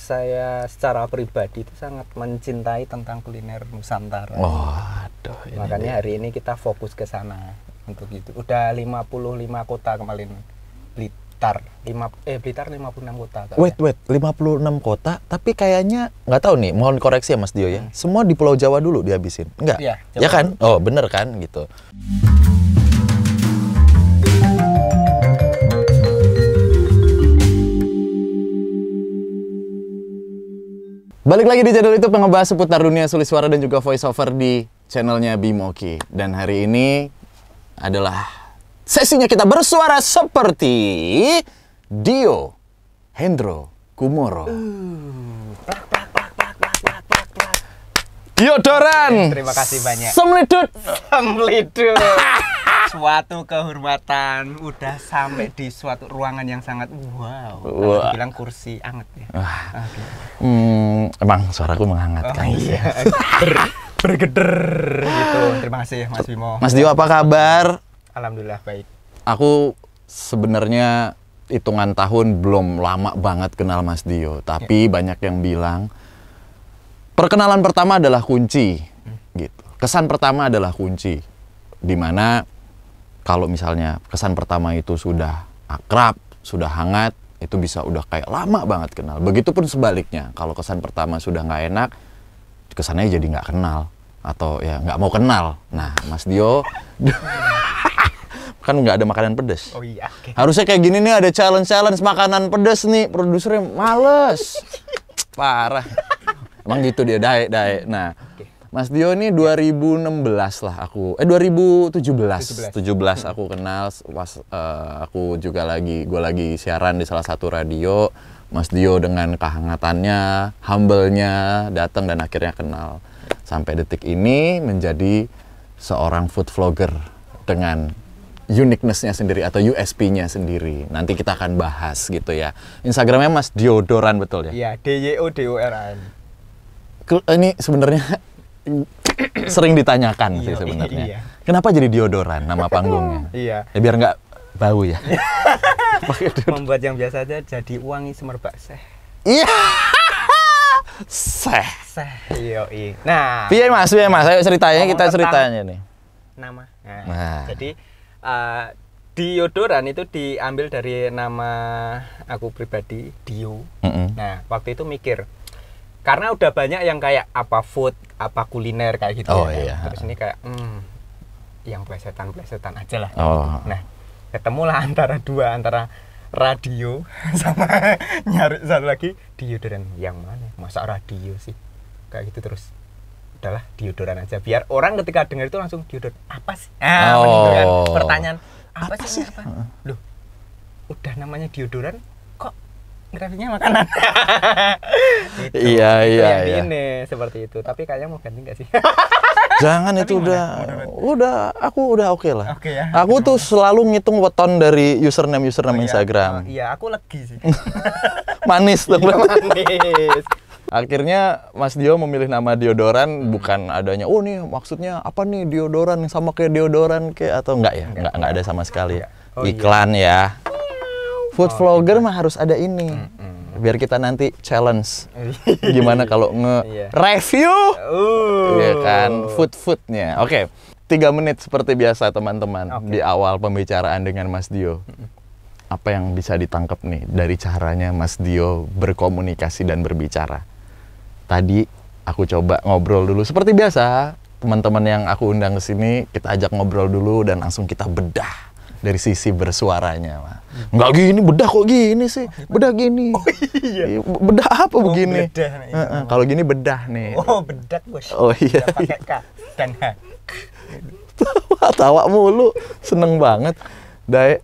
Saya secara pribadi itu sangat mencintai tentang kuliner Nusantara. Waduh, Makanya hari ini kita fokus ke sana untuk itu. Udah 55 kota kemarin. Blitar 56 kota. Wait, 56 kota, tapi kayaknya nggak tahu nih, mohon koreksi ya Mas Dio ya. Semua di Pulau Jawa dulu dihabisin, enggak? Iya, Ya kan? Oh, bener kan gitu. Balik lagi di channel itu ngebahas seputar dunia sulis suara dan juga voice over di channelnya Bimoki. Dan hari ini adalah sesinya kita bersuara seperti Dio Hendro Kumoro. Diodoran. Terima kasih banyak. Semlidut. Suatu kehormatan, udah sampai di suatu ruangan yang sangat wow. Bilang kursi anget ya. Okay. Emang suaraku menghangatkan. Oh, iya. Bergeder gitu. Terima kasih ya Mas Bimo. Mas Dio, apa kabar? Alhamdulillah baik. Aku sebenarnya hitungan tahun belum lama banget kenal Mas Dio, tapi banyak yang bilang perkenalan pertama adalah kunci, gitu. Kesan pertama adalah kunci, dimana kalau misalnya kesan pertama itu sudah akrab, sudah hangat, itu bisa udah kayak lama banget kenal. Begitupun sebaliknya, kalau kesan pertama sudah nggak enak, kesannya jadi nggak kenal atau ya nggak mau kenal. Nah, Mas Dio kan nggak ada makanan pedas. Oh iya. Okay. Harusnya kayak gini nih, ada challenge makanan pedas nih. Produsernya males, parah. Emang gitu dia, daek. Nah, Mas Dio ini 2016 lah aku, 2017 aku kenal. Aku juga gue lagi siaran di salah satu radio. Mas Dio dengan kehangatannya, humble-nya datang dan akhirnya kenal. Sampai detik ini menjadi seorang food vlogger dengan uniqueness-nya sendiri atau USP-nya sendiri. Nanti kita akan bahas gitu ya. Instagramnya Mas Diodoran, betul ya? Iya, DYODORAN. Ini sebenarnya sering ditanyakan sih sebenarnya. Iya. Kenapa jadi Diodoran nama panggungnya? Iya. Ya biar nggak bau ya. Membuat yang biasa aja jadi wangi semerbak seh. Iya. Seh. Yoi. Nah, Piye Mas, ayo ceritanya, kita ceritanya nih. Nama. Nah. Jadi Diodoran itu diambil dari nama aku pribadi, Dio. Nah, waktu itu mikir, karena udah banyak yang kayak apa food, apa kuliner kayak gitu. Oh, ya. iya. Terus ini kayak yang plesetan aja lah. Oh. Nah, ketemulah antara radio sama nyari satu lagi Diodoran. Yang mana? Masa radio sih? Kayak gitu terus. Udahlah Diodoran aja, biar orang ketika dengar itu langsung Diodoran apa sih? Kan pertanyaan apa sih? Apa? Loh, udah namanya Diodoran kok grafiknya makanan. Gitu. Iya. Ini seperti itu, tapi kayaknya mau ganti nggak sih? Jangan, itu aku udah oke lah. Oke ya. Aku tuh selalu ngitung weton dari username Instagram. Iya, aku legi sih. Manis tuh. Manis. Akhirnya Mas Dio memilih nama Diodoran bukan adanya, oh nih maksudnya apa nih Diodoran yang sama kayak deodoran kayak, atau enggak ya? Enggak ada sama sekali. Oh, iklan ya. Food vlogger mah harus ada ini. Biar kita nanti challenge. Gimana kalau nge-review? Ya kan, foodnya. Oke. 3 menit seperti biasa teman-teman di awal pembicaraan dengan Mas Dio. Apa yang bisa ditangkap nih dari caranya Mas Dio berkomunikasi dan berbicara? Tadi aku coba ngobrol dulu seperti biasa. Teman-teman yang aku undang ke sini, kita ajak ngobrol dulu dan langsung kita bedah dari sisi bersuaranya. Nggak gini, bedah kok gini sih? Bedah gini. Oh, iya. Bedah apa begini? Bedah, kalau gini bedah nih. Oh, bedak bos. Oh iya. Pakai K dan H. Tawa mulu, seneng banget.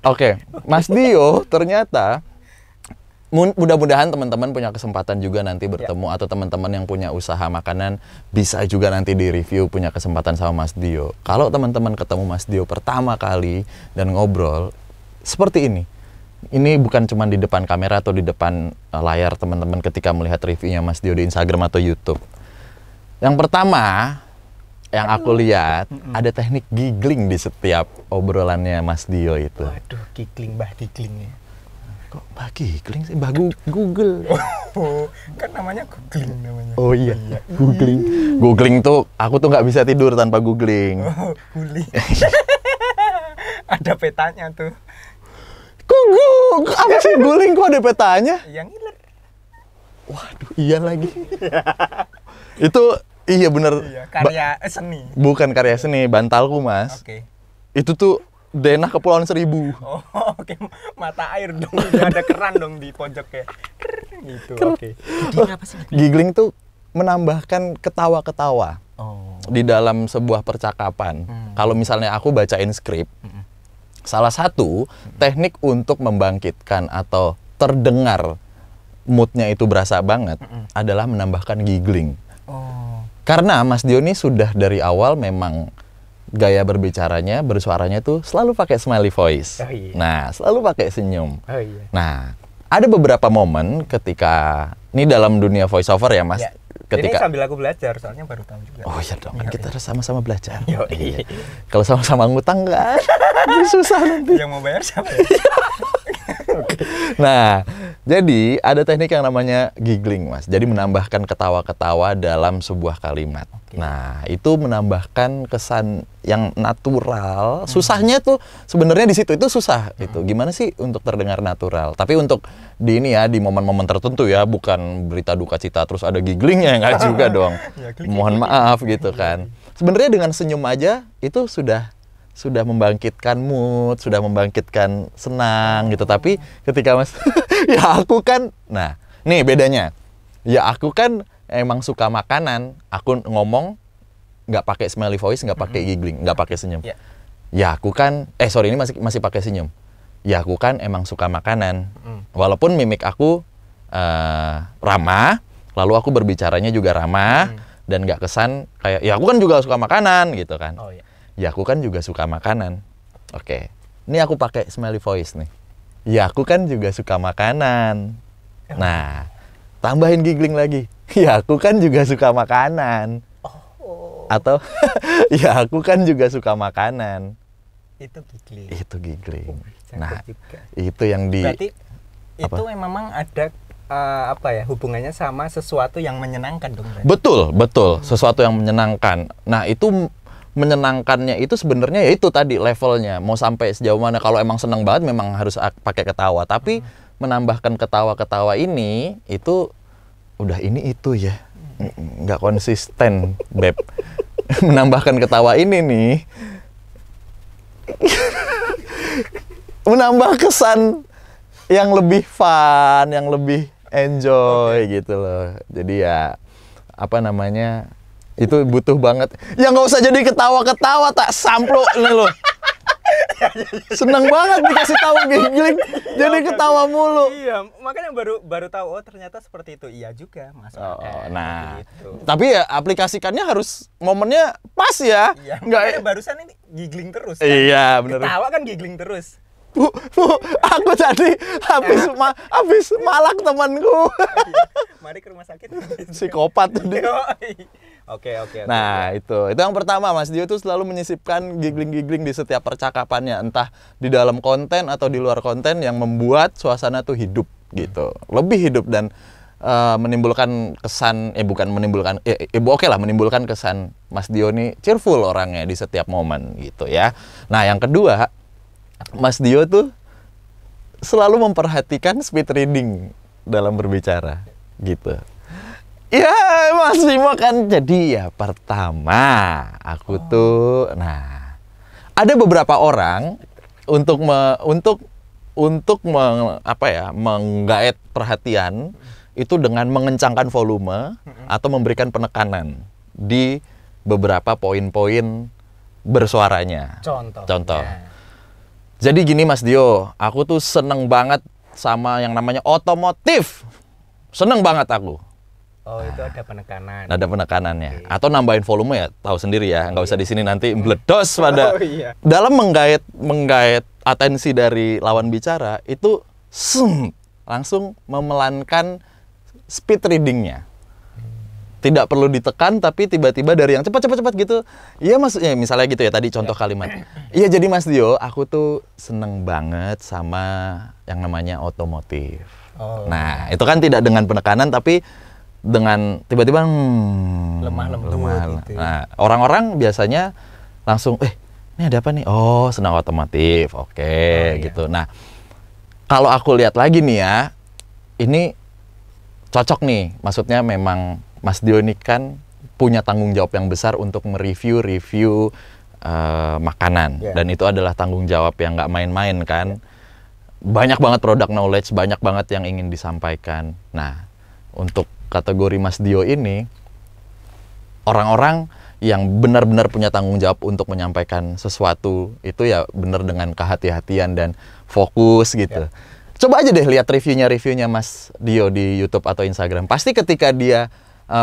Oke, Mas Dio ternyata mudah-mudahan teman-teman punya kesempatan juga nanti bertemu atau teman-teman yang punya usaha makanan bisa juga nanti di-review, punya kesempatan sama Mas Dio. Kalau teman-teman ketemu Mas Dio pertama kali dan ngobrol seperti ini. Ini bukan cuma di depan kamera atau di depan layar teman-teman ketika melihat reviewnya Mas Dio di Instagram atau YouTube. Yang pertama yang aku lihat ada teknik giggling di setiap obrolannya Mas Dio itu. Waduh, giggling ya. Kok Mbak Giggling sih? Mbak Google. Oh, kan namanya googling namanya. Oh iya, googling. Googling tuh, aku tuh nggak bisa tidur tanpa googling. Oh, googling. Ada petanya tuh. Apa sih googling? Kok ada petanya? Yang ngiler. Waduh, iya lagi. Itu, iya bener. Iya, karya seni. Bukan karya seni, bantalku mas. Oke. Itu tuh denah Kepulauan Seribu. Oh, oke. Mata air dong. Ada keran dong di pojoknya. Gitu, oke. Giggling apa sih? Giggling tuh menambahkan ketawa-ketawa Oh. di dalam sebuah percakapan. Kalau misalnya aku bacain skrip, salah satu teknik untuk membangkitkan atau terdengar moodnya itu berasa banget adalah menambahkan giggling. Oh. Karena Mas Dioni sudah dari awal memang gaya berbicaranya, bersuaranya tuh selalu pakai smiley voice. Oh, iya. Nah, selalu pakai senyum. Oh iya. Nah, ada beberapa momen ketika ini dalam dunia voice over ya, Mas. Ya. Ketika Ini sambil aku belajar, soalnya baru tahu juga. oh iya dong, kan kita harus sama-sama belajar. Iya. Kalau sama-sama ngutang kan susah nanti. Yang mau bayar siapa ya? Nah, jadi ada teknik yang namanya giggling, Mas. Jadi menambahkan ketawa-ketawa dalam sebuah kalimat. Nah, itu menambahkan kesan yang natural. Susahnya tuh sebenarnya di situ, itu susah itu. Gimana sih untuk terdengar natural? Tapi untuk di ini ya, di momen-momen tertentu ya, bukan berita duka cita terus ada gigglingnya, nggak juga dong. Ya, Mohon maaf gitu kan. Sebenarnya dengan senyum aja itu sudah membangkitkan mood, sudah membangkitkan senang gitu. Tapi ketika Mas, ya aku kan, nah, nih bedanya. Ya aku kan emang suka makanan, aku ngomong nggak pakai smiley voice, nggak pakai giggling, nggak pakai senyum. Ya. Ya aku kan, sorry ini masih pakai senyum. Ya aku kan emang suka makanan. Walaupun mimik aku ramah, lalu aku berbicaranya juga ramah dan nggak kesan kayak, ya aku kan juga suka makanan gitu kan. Oh iya. Ya aku kan juga suka makanan. Oke. Ini aku pakai smiley voice nih. Ya aku kan juga suka makanan. Nah, tambahin giggling lagi. Ya aku kan juga suka makanan. Atau ya aku kan juga suka makanan. Itu giggling. Itu giggling. Cakep Nah, juga. itu yang di Berarti itu memang ada apa ya, hubungannya sama sesuatu yang menyenangkan dong. Berarti. Betul. Sesuatu yang menyenangkan. Nah, itu menyenangkannya itu sebenarnya ya itu tadi levelnya. Mau sampai sejauh mana, kalau emang seneng banget memang harus pakai ketawa. Tapi menambahkan ketawa-ketawa ini itu udah ini itu ya. Nggak konsisten, Beb. Menambahkan ketawa ini nih menambah kesan yang lebih fun, yang lebih enjoy gitu loh. Jadi ya apa namanya, itu butuh banget. Ya nggak usah jadi ketawa-ketawa, tak samplo nih loh. Seneng banget dikasih tahu giggling, jadi ketawa mulu. Iya, makanya baru tahu, oh ternyata seperti itu. Iya juga, Mas. Nah, gitu. tapi ya aplikasikannya harus momennya pas ya. Iya, Nggak, barusan ini giggling terus. Kan? iya bener. Ketawa kan giggling terus. Bu, aku tadi habis malak temanku. Mari ke rumah sakit. Psikopat tadi. Oke. Nah, itu yang pertama, Mas Dio tuh selalu menyisipkan giggling-giggling di setiap percakapannya, entah di dalam konten atau di luar konten, yang membuat suasana tuh hidup gitu. Lebih hidup dan menimbulkan kesan menimbulkan kesan Mas Dio nih cheerful orangnya di setiap momen gitu ya. Nah, yang kedua, Mas Dio tuh selalu memperhatikan speed reading dalam berbicara gitu. Ya, Mas Bimo kan jadi ya pertama aku tuh, nah ada beberapa orang untuk menggait perhatian itu dengan mengencangkan volume atau memberikan penekanan di beberapa poin-poin bersuaranya. Contoh. Jadi gini Mas Dio, aku tuh seneng banget sama yang namanya otomotif. Seneng banget aku. Oh, itu ada penekanan. Ada penekanannya. Atau nambahin volume ya, tahu sendiri ya. Nggak usah di sini nanti meledos pada. Iya. Dalam menggait atensi dari lawan bicara, itu langsung memelankan speed readingnya. tidak perlu ditekan tapi tiba-tiba dari yang cepat gitu. Iya maksudnya misalnya gitu ya tadi contoh kalimat. Iya jadi Mas Dio, aku tuh seneng banget sama yang namanya otomotif. Nah, itu kan tidak dengan penekanan tapi dengan tiba-tiba lemah lembut gitu. Nah, orang-orang biasanya langsung ini ada apa nih? Oh, senang otomotif. Oke, gitu. Nah, kalau aku lihat lagi nih ya, ini cocok nih. Maksudnya memang Mas Dio ini kan punya tanggung jawab yang besar untuk mereview makanan. Dan itu adalah tanggung jawab yang nggak main-main kan. Banyak banget product knowledge, banyak banget yang ingin disampaikan. Nah, untuk kategori Mas Dio ini, orang-orang yang benar-benar punya tanggung jawab untuk menyampaikan sesuatu, itu ya benar dengan kehati-hatian dan fokus gitu. Coba aja deh lihat reviewnya Mas Dio di YouTube atau Instagram. Pasti ketika dia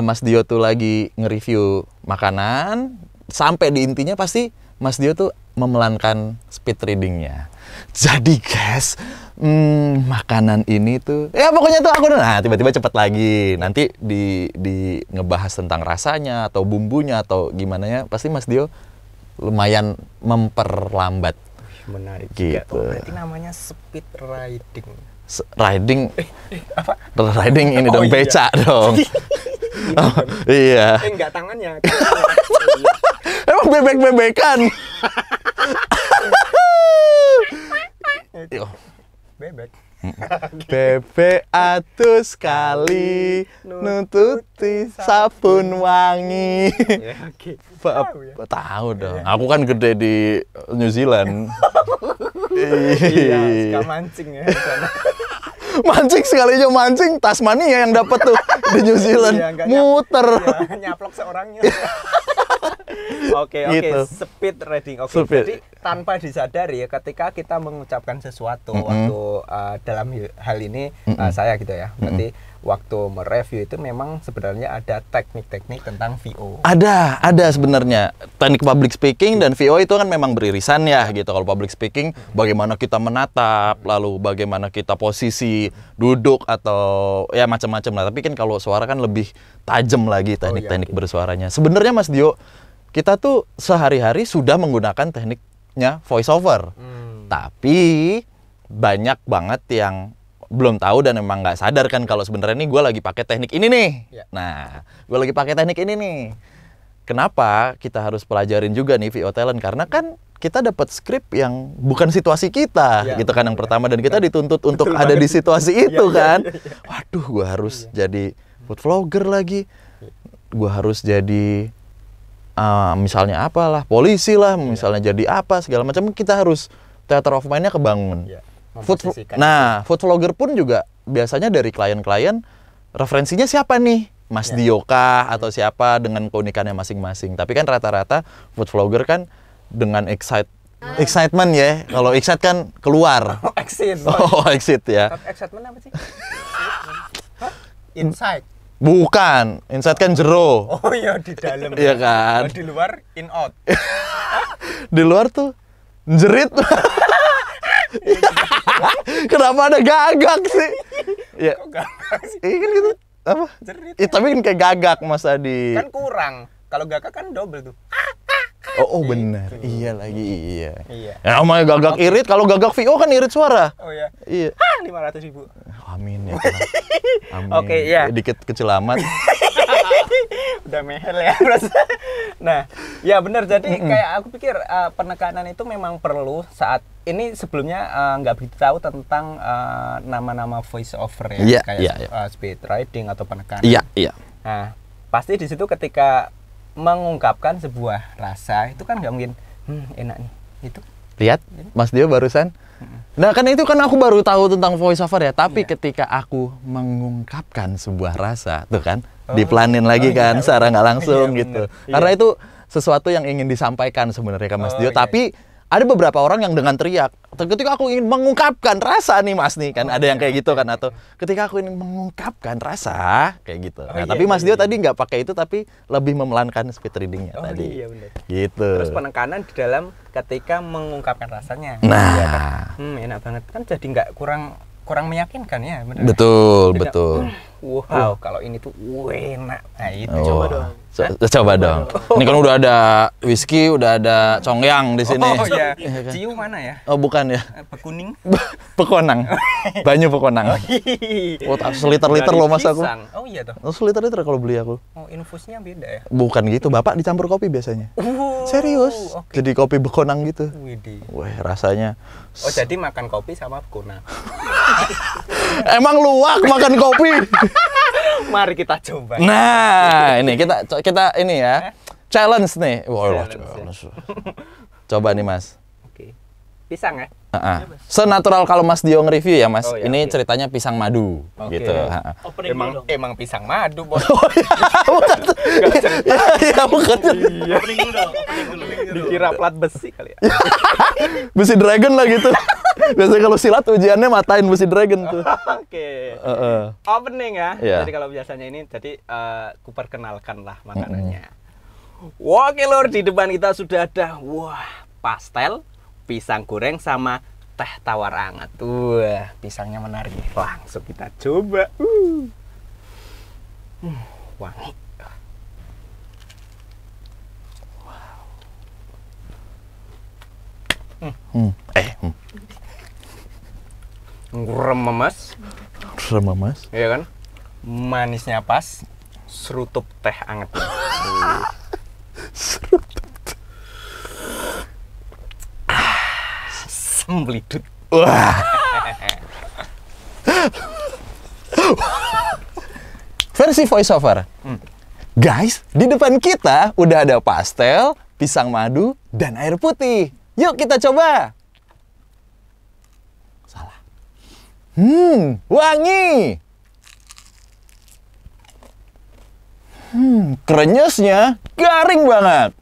Mas Dio tuh lagi nge-review makanan, sampai di intinya pasti Mas Dio tuh memelankan speed readingnya. Jadi guys, makanan ini tuh, ya pokoknya tuh aku tiba-tiba cepet lagi. Nanti di ngebahas tentang rasanya atau bumbunya atau gimana ya, pasti Mas Dio lumayan memperlambat. Menarik gitu. Berarti namanya speed riding. Riding? Apa? Riding ini dong, beca dong. Iya. Enggak tangannya. Emang bebek-bebekan. Bebek. Bebek atus kali nututi sabun wangi. Tahu dong. Aku kan gede di New Zealand. Iya, suka mancing ya di sana. Mancing sekalinya mancing, Tasmania yang dapat tuh di New Zealand. Muter. Nyaplok seorangnya. Oke, Gitu. speed reading. Speed. Jadi tanpa disadari ya, ketika kita mengucapkan sesuatu waktu dalam hal ini saya gitu ya. Berarti waktu mereview itu memang sebenarnya ada teknik-teknik tentang VO. Ada sebenarnya. Teknik public speaking dan VO itu kan memang beririsan ya gitu. Kalau public speaking bagaimana kita menatap, lalu bagaimana kita posisi duduk atau ya macam-macam lah. Tapi kan kalau suara kan lebih tajam lagi teknik-teknik bersuaranya. Sebenarnya Mas Dio, kita tuh sehari-hari sudah menggunakan tekniknya voice over. Tapi banyak banget yang belum tahu dan emang nggak sadar kan kalau sebenarnya nih gue lagi pakai teknik ini nih. Nah, gue lagi pakai teknik ini nih. Kenapa kita harus pelajarin juga nih VO talent? Karena kan kita dapat skrip yang bukan situasi kita, gitu kan yang pertama, dan kita dituntut untuk ada di situasi itu kan. Waduh, gue harus jadi food vlogger lagi. Gue harus jadi misalnya apalah, polisi lah, misalnya jadi apa segala macam, kita harus theater of mind-nya kebangun. Food vlogger pun juga biasanya dari klien-klien referensinya siapa nih? Mas Dio kah atau siapa dengan keunikannya masing-masing. Tapi kan rata-rata food vlogger kan dengan excitement ya. Kalau excite kan keluar. Exit ya. Excitement apa sih? Inside. Bukan, inside kan jero. Oh iya, di dalam. Iya kan. Di luar in out. Di luar tuh jerit. Kenapa ada gagak sih? Ya. Kok gagak sih? Iya kan gitu. Apa? Jerit. Tapi kan kayak gagak Mas Adi. Kan kurang. Kalau gagak kan double tuh. Oh benar. Iya lagi, iya. Iya. Ya namanya gagak irit, kalau gagak VO kan irit suara. Oh iya. Iya. 500.000. Amin ya. Amin. Oke, iya. Dikit kecil amat. Udah mehel ya. Nah, ya benar. Jadi kayak aku pikir penekanan itu memang perlu saat ini. Sebelumnya nggak begitu tahu tentang nama-nama voice over ya, kayak speed riding atau penekanan. Iya. Nah, pasti di situ ketika mengungkapkan sebuah rasa itu kan nggak mungkin enak nih itu. Lihat Mas Dio barusan. Nah kan itu kan aku baru tahu tentang voice over ya. Tapi ketika aku mengungkapkan sebuah rasa tuh kan dipelanin lagi kan secara nggak langsung gitu. Karena itu sesuatu yang ingin disampaikan sebenarnya ke Mas Dio. Tapi ada beberapa orang yang dengan teriak, ketika aku ingin mengungkapkan rasa nih Mas nih kan, ada yang kayak gitu kan, atau ketika aku ingin mengungkapkan rasa kayak gitu. Nah, tapi Mas Dio tadi nggak pakai itu, tapi lebih memelankan speed readingnya tadi. Iya benar. Gitu. Terus penekanan di dalam ketika mengungkapkan rasanya. Nah, enak banget kan, jadi nggak kurang meyakinkan ya. Bener. Betul. Wow, kalau ini tuh enak. Nah, itu Oh. coba dong. Coba dong. Ini kan udah ada whisky, udah ada congyang di sini. Oh iya. Iya kan? Ciu mana ya? Oh bukan ya. Bekuning. Pekonang. Banyu Pekonang. Oh, seliter-liter loh mas aku. Pisang. Oh iya toh. Oh, seliter-liter kalau beli aku. Oh, infusnya beda ya? Bukan gitu, Bapak dicampur kopi biasanya. Serius. Oke. Jadi kopi bekonang gitu. Widih. Wah, rasanya. Oh, jadi makan kopi sama bekuna. Emang luwak makan kopi. Mari kita coba. Nah, ini kita ini ya. Challenge nih. Wah, Challenge, ya. Coba nih, Mas. Oke. Pisang ya? Senatural kalau Mas Dio nge-review ya, Mas. Oh, ya, ini oke. ceritanya pisang madu Oke. gitu. Ha-ha. Emang pisang madu, Bos. Bukan. Iya, bukan. Iya. Dikira plat besi kali ya. Besi dragon lah gitu. Biasanya kalau silat ujiannya matain besi dragon tuh. Oke. Heeh. Opening ya. Iya. Jadi kalau biasanya ini kuperkenalkan lah makanannya. Oke lor, di depan kita sudah ada pastel, pisang goreng sama teh tawar hangat. Wah, pisangnya menarik. Langsung kita coba. Wangi. Rememes, Sama Mas. ya kan? Manisnya pas, serutup teh hangat. Semblidut. Wah. Versi voiceover. Guys, di depan kita udah ada pastel, pisang madu, dan air putih. Yuk kita coba. Salah. Wangi. Krenyesnya garing banget.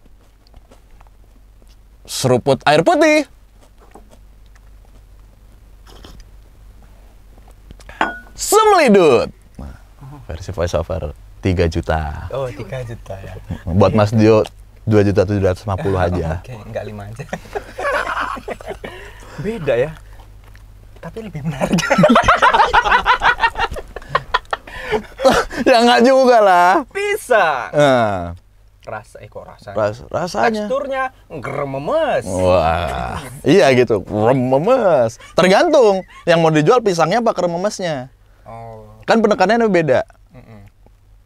Seruput air putih. Semlidut. Nah, versi voiceover 3 juta. Oh, 3 juta ya. Buat Mas Dio 2.750.000 aja. Oke, enggak 5 aja. Beda ya. Tapi lebih menarik. Ya nggak juga lah. Pisang. Nah, Kok rasanya? rasanya. Teksturnya grememes. Wah, iya gitu. Rememes. Tergantung yang mau dijual pisangnya apa krememesnya. Oh. Kan penekanannya beda. Mm-mm.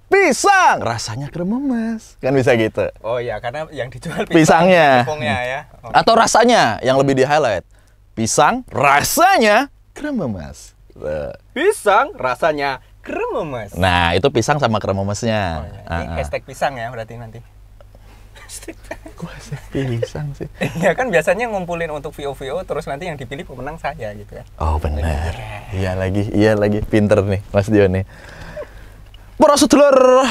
Pisang rasanya krememes. Kan bisa gitu. Oh iya, karena yang dijual Pisangnya. tepungnya ya. Oh. Atau rasanya yang lebih di-highlight. Pisang rasanya krememes. Pisang rasanya grememes. Nah, itu pisang sama krememesnya. Oh, iya. Ini hashtag pisang ya berarti nanti. Kok pisang sih? Iya kan biasanya ngumpulin untuk VO terus nanti yang dipilih pemenang saya gitu ya. Oh benar. Iya lagi. Pinter nih Mas Dio nih. Para sedulur,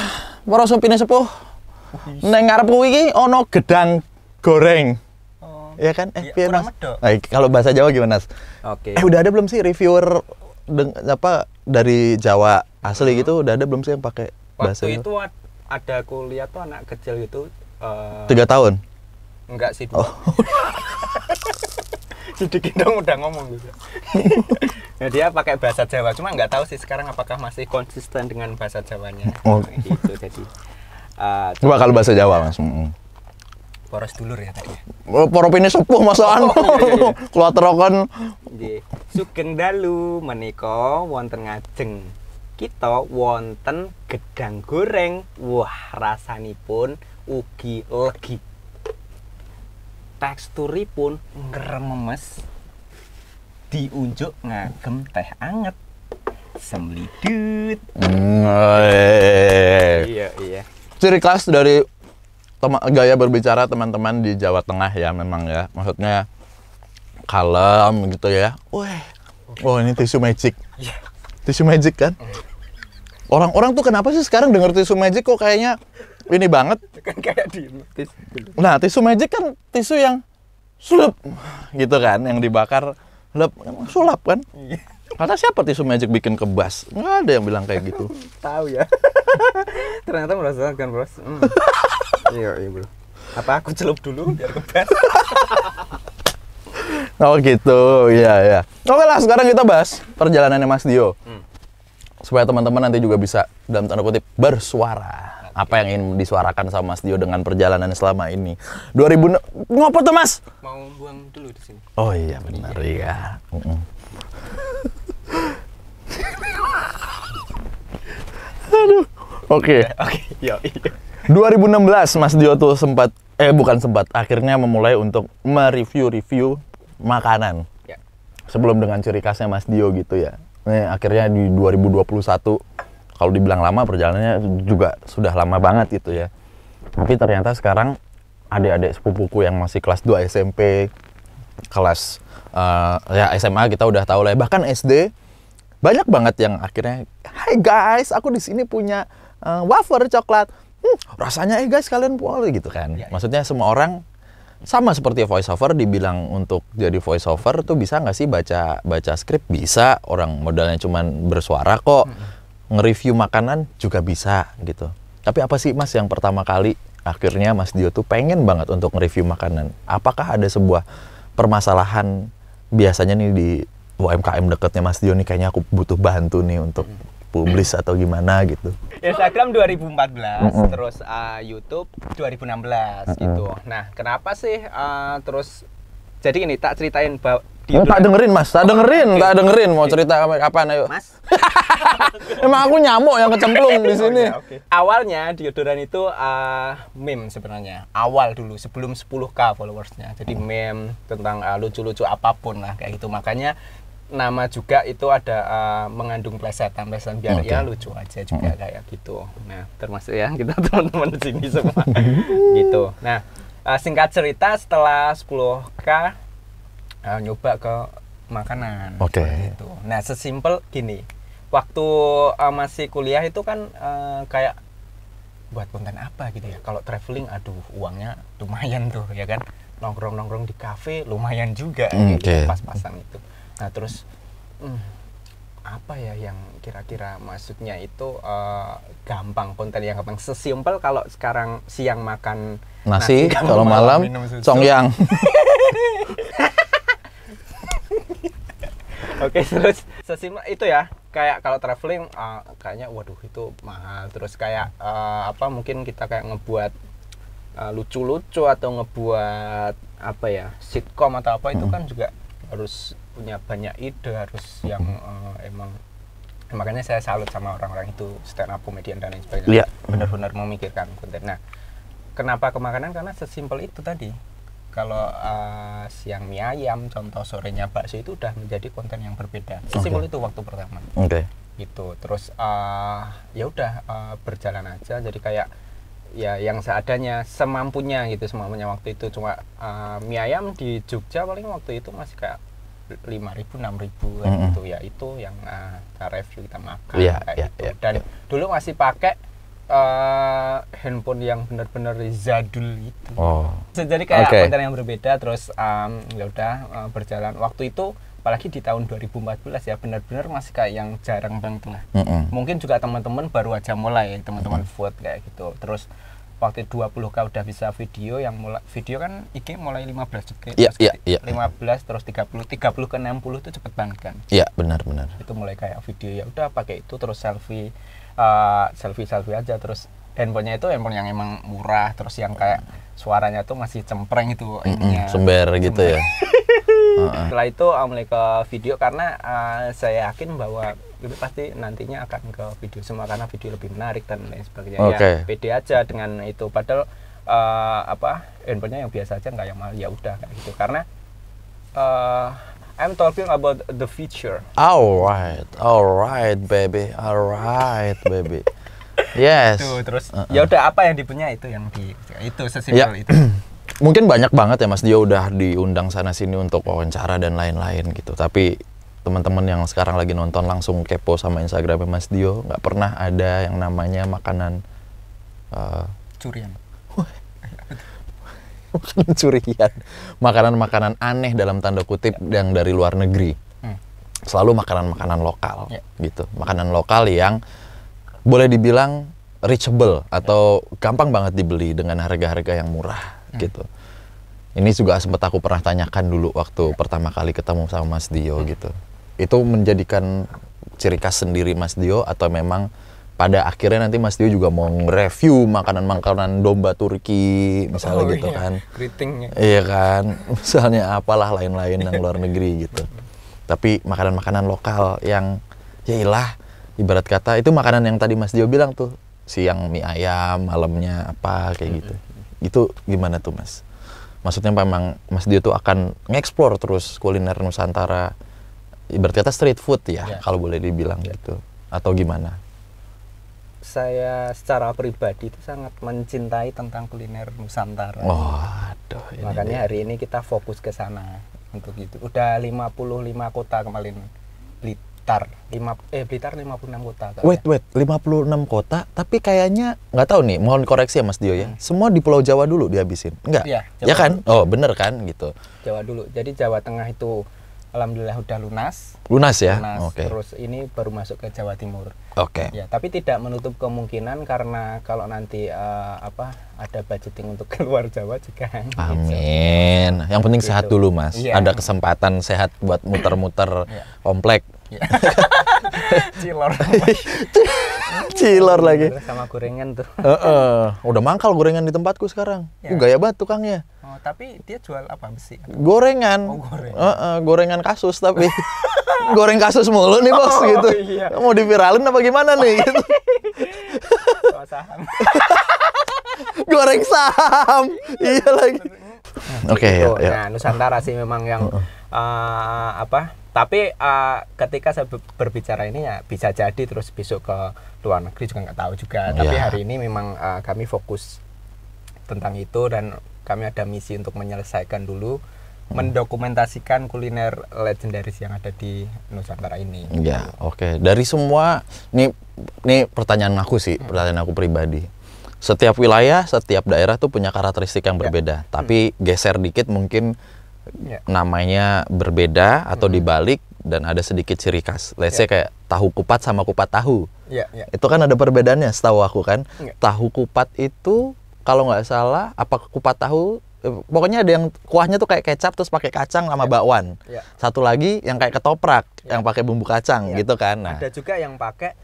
para supine sepuh. Neng ngarep kuwi iki ana gedang goreng. Oh. Iya kan? Iya, Piye kurang Mas? medok. Kalau bahasa Jawa gimana, Mas? Oke. Udah ada belum sih reviewer dari Jawa asli gitu? Udah ada belum sih yang pakai bahasa Waktu Jawa? itu ada kuliah tuh anak kecil gitu 3 tahun. enggak sih. Sedikit dong udah ngomong gitu. Nah, dia pakai bahasa Jawa, cuma nggak tahu sih sekarang apakah masih konsisten dengan bahasa Jawanya. Oh. Gitu jadi. Coba kalau bahasa Jawa, Mas. Poros dulur ya tadi. Para pini sepuh masakan. iya. Kula terokan. Nggih. Sugeng dalu menika wonten ngajeng kita wonten gedang goreng. Wah, rasanipun ugi legi. Teksturipun ngrememes. Diunjuk ngagem teh anget. Semlidut. Iya. Ciri khas dari gaya berbicara teman-teman di Jawa Tengah ya memang ya. Maksudnya kalem gitu ya. Oh ini tisu magic. Iya. Tisu magic kan? Orang-orang tuh kenapa sih sekarang denger tisu magic kok kayaknya ini banget? Kan kayak di Nah, tisu magic kan tisu yang sulap gitu kan, yang dibakar lep sulap kan? Iya. Kata siapa tisu magic bikin kebas? Nggak ada yang bilang kayak gitu. Tahu ya. Ternyata merasakan, Bros. Iya, Bro. Apa aku celup dulu biar kebas? Oh gitu, iya. Oke lah, sekarang kita bahas perjalanannya Mas Dio. supaya teman-teman nanti juga bisa dalam tanda kutip bersuara. Apa yang ingin disuarakan sama Mas Dio dengan perjalanan selama ini. 2000 ngopo tuh Mas? Mau buang dulu di sini. Oh iya benar ya. Aduh. Oke. 2016 Mas Dio tuh akhirnya memulai untuk mereview makanan. Ya. Sebelum dengan ciri khasnya Mas Dio gitu ya. Akhirnya di 2021 kalau dibilang lama perjalanannya juga sudah lama banget gitu ya. Tapi ternyata sekarang adik-adik sepupuku yang masih kelas 2 SMP, kelas ya SMA kita udah tahu lah ya. Bahkan SD banyak banget yang akhirnya, "Hai guys, aku di sini punya wafer coklat. Rasanya guys kalian boleh," gitu kan. Ya. Maksudnya semua orang sama seperti voice over, dibilang untuk jadi voice over tuh bisa nggak sih baca skrip? Bisa, orang modalnya cuman bersuara kok. Nge-review makanan juga bisa gitu. Tapi apa sih Mas yang pertama kali akhirnya Mas Dio tuh pengen banget untuk nge-review makanan? Apakah ada sebuah permasalahan biasanya nih di UMKM deketnya Mas Dio nih, kayaknya aku butuh bantu nih untuk publis atau gimana gitu? Instagram 2014, terus YouTube 2016 gitu. Nah, kenapa sih terus jadi ini tak ceritain bahwa tak dengerin Mas, tak dengerin mau cerita kapan ayo. Mas. Emang aku nyamuk yang kecemplung di sini. Okay. Awalnya deodoran itu meme sebenarnya. Awal dulu sebelum 10k followersnya. Jadi meme tentang lucu-lucu apapun lah kayak gitu. Makanya nama juga itu ada mengandung plesetan biar ya lucu aja juga kayak gitu. Nah, termasuk ya kita teman-teman di sini semua gitu. Nah, singkat cerita setelah 10k nyoba ke makanan. Gitu. Nah, sesimpel gini. Waktu masih kuliah itu kan kayak buat konten apa gitu ya. Kalau traveling aduh uangnya lumayan tuh ya kan. Nongkrong-nongkrong di kafe lumayan juga gitu, pas-pasan itu. Nah, terus apa ya yang kira-kira maksudnya itu gampang, konten yang gampang. Sesimpel kalau sekarang siang makan nasi kalau malam congyang. Oke, terus sesimpel itu ya. Kayak kalau traveling kayaknya waduh itu mahal. Terus kayak mungkin kita kayak ngebuat lucu-lucu atau ngebuat apa ya, sitkom atau apa itu kan juga harus punya banyak ide, harus yang emang makanya saya salut sama orang-orang itu, stand up comedian dan lain sebagainya. Benar-benar memikirkan konten. Nah, kenapa ke makanan? Karena sesimpel itu tadi. Kalau siang mie ayam, contoh sorenya bakso itu udah menjadi konten yang berbeda. Sesimpel itu waktu pertama. Gitu. Terus ya udah berjalan aja. Jadi kayak ya yang seadanya, semampunya gitu, semampunya waktu itu. Cuma mie ayam di Jogja paling waktu itu masih kayak 5.000, 6.000 gitu ya. Itu yang kita review, kita makan kayak gitu. Dan dulu masih pakai handphone yang benar-benar jadul itu. Jadi kayak konten yang berbeda. Terus ya udah berjalan waktu itu, apalagi di tahun 2014 ya, benar-benar masih kayak yang jarang banget lah. Mungkin juga teman-teman baru aja mulai, teman-teman vote kayak gitu. Terus waktu 20k udah bisa video, yang mulai video kan IG mulai 15 juga. 15 terus 30 ke 60 itu cepet banget kan. Iya, benar. Itu mulai kayak video ya udah pakai itu, terus selfie aja. Terus handphonenya itu handphone yang emang murah, terus yang kayak suaranya tuh masih cempreng itu ininya. Sember gitu ya. Setelah itu mulai ke video karena saya yakin bahwa itu pasti nantinya akan ke video semua karena video lebih menarik dan lain sebagainya. Ya pede aja dengan itu, padahal handphonenya yang biasa aja, nggak yang mahal, ya udah kayak gitu. Karena I'm talking about the future. Alright, baby. Yes. Tuh, terus ya udah apa yang dipunya itu yang itu sesimpel itu. Mungkin banyak banget ya Mas Dio udah diundang sana sini untuk wawancara dan lain-lain gitu. Tapi teman-teman yang sekarang lagi nonton langsung kepo sama Instagramnya Mas Dio, nggak pernah ada yang namanya makanan curian. Curian, makanan-makanan aneh dalam tanda kutip yang dari luar negeri. Selalu makanan-makanan lokal gitu, makanan lokal yang boleh dibilang reachable atau gampang banget dibeli dengan harga-harga yang murah gitu. Ini juga sempat aku pernah tanyakan dulu waktu pertama kali ketemu sama Mas Dio gitu. Itu menjadikan ciri khas sendiri Mas Dio, atau memang pada akhirnya nanti Mas Dio juga mau nge-review makanan-makanan domba Turki misalnya gitu kan. Keritingnya. Iya kan, misalnya apalah lain-lain yang luar negeri gitu. Tapi makanan-makanan lokal yang yailah ibarat kata itu makanan yang tadi Mas Dio bilang tuh, siang mie ayam, malamnya apa kayak gitu. Itu gimana tuh Mas? Maksudnya memang Mas Dio tuh akan nge-explore terus kuliner Nusantara, ibarat kata street food ya, kalau boleh dibilang gitu, atau gimana? Saya secara pribadi itu sangat mencintai tentang kuliner Nusantara. Waduh, Makanya hari ini kita fokus ke sana untuk itu. Udah 55 kota kemarin. Blitar 56 kota. Wait, 56 kota, tapi kayaknya nggak tahu nih, mohon koreksi ya Mas Dio ya. Semua di Pulau Jawa dulu dihabisin, enggak? Iya, ya kan? Oh, bener kan gitu. Jawa dulu. Jadi Jawa Tengah itu alhamdulillah udah lunas. Lunas ya? Lunas. Oke. Terus ini baru masuk ke Jawa Timur. Oke. Ya, tapi tidak menutup kemungkinan karena kalau nanti ada budgeting untuk keluar Jawa juga. Amin. Yang penting sehat dulu Mas. Iya. Ada kesempatan sehat buat muter-muter komplek. Ya. Cilor. Cilor lagi. Sama gorengan tuh. Udah mangkal gorengan di tempatku sekarang. Ya. Gaya banget tukangnya. Oh, tapi dia jual apa, besi? Gorengan. Oh, gorengan. Gorengan kasus tapi. Goreng kasus mulu nih bos gitu. Iya. Mau diviralin apa gimana nih gitu. Saham. Goreng saham. Iya lagi. Oke, ya. Nah, Nusantara sih memang yang tapi ketika saya berbicara ini ya bisa jadi terus besok ke luar negeri juga nggak tahu juga. Tapi hari ini memang kami fokus tentang itu dan kami ada misi untuk menyelesaikan dulu, mendokumentasikan kuliner legendaris yang ada di Nusantara ini. Ya, oke. Dari semua, nih pertanyaan aku sih, pertanyaan aku pribadi. Setiap wilayah, setiap daerah tuh punya karakteristik yang berbeda. Tapi geser dikit mungkin namanya berbeda atau dibalik dan ada sedikit ciri khas. Let's say kayak tahu kupat sama kupat tahu. Itu kan ada perbedaannya setahu aku kan. Tahu kupat itu kalau nggak salah apa kupat tahu pokoknya ada yang kuahnya tuh kayak kecap terus pakai kacang sama bakwan. Satu lagi yang kayak ketoprak yang pakai bumbu kacang gitu kan. Nah, ada juga yang pakai